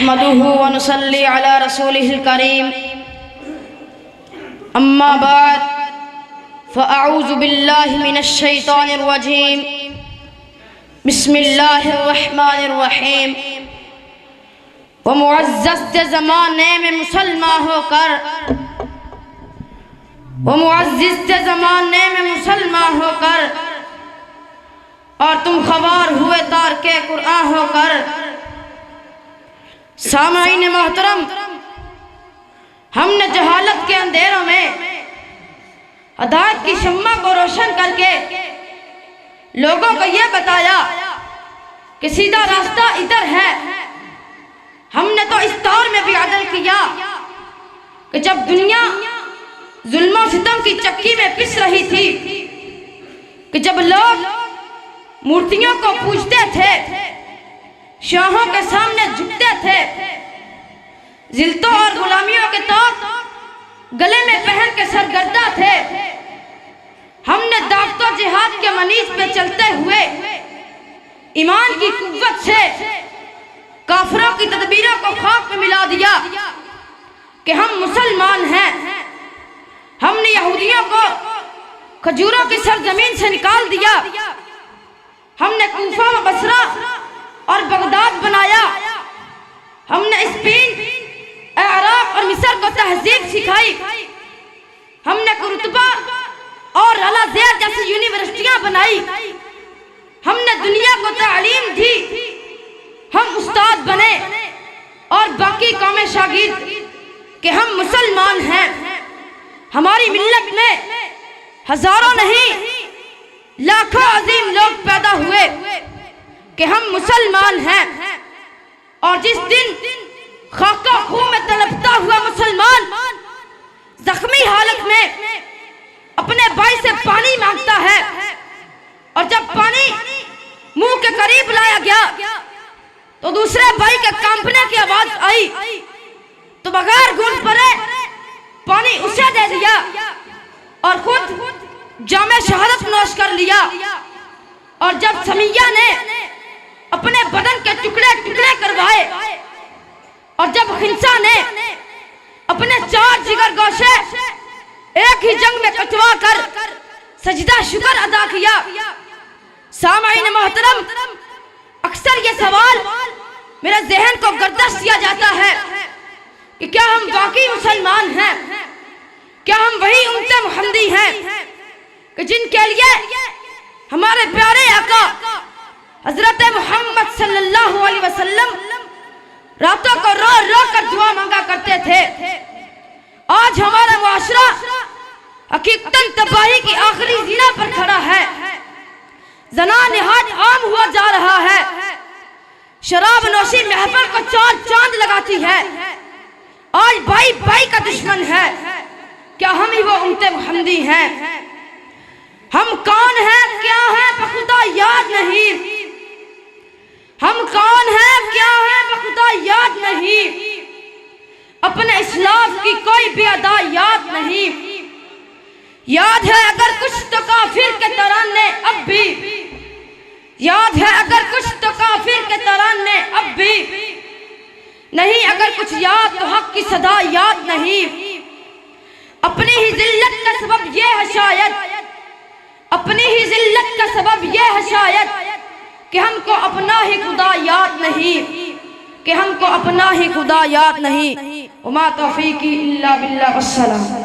नहमदुहु व नुसल्ली अला रसूलिहिल करीम अम्मा बाद फ़अऊज़ु बिल्लाहि मिनश शैतानिर रजीम बिस्मिल्लाहिर रहमानिर रहीम। व मुअज़्ज़ज़ ज़माने में मुसलमान होकर ज़माने में मुसलमान होकर और तुम खबर हुए तारके कुरान होकर। सामाईन मोहतरम, हमने जहालत के अंधेरों में हिदायत की शम्मा को रोशन करके लोगों को यह बताया कि सीधा रास्ता इधर है। हमने तो इस दौर में भी अदल किया कि जब दुनिया जुल्म सितम की चक्की में पिस रही थी, कि जब लोग मूर्तियों को पूजते थे, शाहों के सामने झुकते थे, जिल्तों और गुलामियों के तौर गले में पहन के सरगर्दा थे, हमने दावतों जिहाद के मनीज पे चलते हुए ईमान की कुव्वत से काफिरों की तदबीरों को खाक में मिला दिया कि हम मुसलमान हैं। हमने यहूदियों को खजूरों की सरजमीन से निकाल दिया। हमने कूफा व बसरा और बगदाद बनाया। हमने स्पेन, इराक और मिस्र को तहजीब सिखाई। हमने कुर्तुबा और अल-अज़हर जैसी यूनिवर्सिटियां बनाई। हमने दुनिया को तालीम दी। हम उस्ताद बने और बाकी कौमें शागिर्द कि हम मुसलमान हैं। हमारी मिल्लत में हजारों नहीं लाखों अजीम लोग पैदा हुए कि हम मुसलमान हैं। और जिस दिन खाका खून में तड़पता हुआ मुसलमान जख्मी हालत में अपने भाई से पानी मांगता है, और जब पानी मुंह के करीब लाया गया तो दूसरे भाई के कांपने की आवाज आई, तो बगैर गूंज पड़े पानी उसे दे दिया और खुद जामे शहादत नोश कर लिया। और जब समिया ने अपने बदन के टुकड़े टुकड़े करवाए, और जब हिंसा ने अपने 4 जिगर गोशे एक ही जंग में कटवा कर सजदा शुक्र अदा किया। सामाईन मोहतरम, अक्सर ये सवाल मेरे जहन को गर्दश किया जाता है कि क्या हम वाकई मुसलमान हैं? क्या हम वही उम्मत मुहम्मदी हैं कि जिनके लिए हमारे प्यारे आका हजरत मोहम्मद सल्लल्लाहु अलैहि वसल्लम रातों को रो रो कर दुआ मांगा करते थे? आज हमारा मुआशरा हकीकतन तबाही की आखिरी ज़ीना पर खड़ा है। ज़ना निहायत आम हुआ जा रहा है। शराब नोशी महफिल को चार चांद लगाती है। आज भाई भाई का दुश्मन है। क्या हम ही वो उम्मत मुहम्मदी हैं? हम कौन हैं, क्या हैं, बखुदा याद नहीं। हम कौन हैं, क्या हैं, बखुदा याद नहीं। अपने इस्लाम की कोई बेअदा याद नहीं। याद है अगर कुछ तो काफिर के तराने अब भी, याद है अगर कुछ तो काफिर के तराने अब भी नहीं। अगर कुछ याद तो हक की सदा याद नहीं। अपनी ही जिल्लत का सबब यह है शायद, अपनी ही जिल्लत का सबब यह है शायद कि हमको अपना ही खुदा याद नहीं, कि हमको अपना ही खुदा याद नहीं। उमा तौफीकी इल्ला बिल्लाह। अस्सलाम।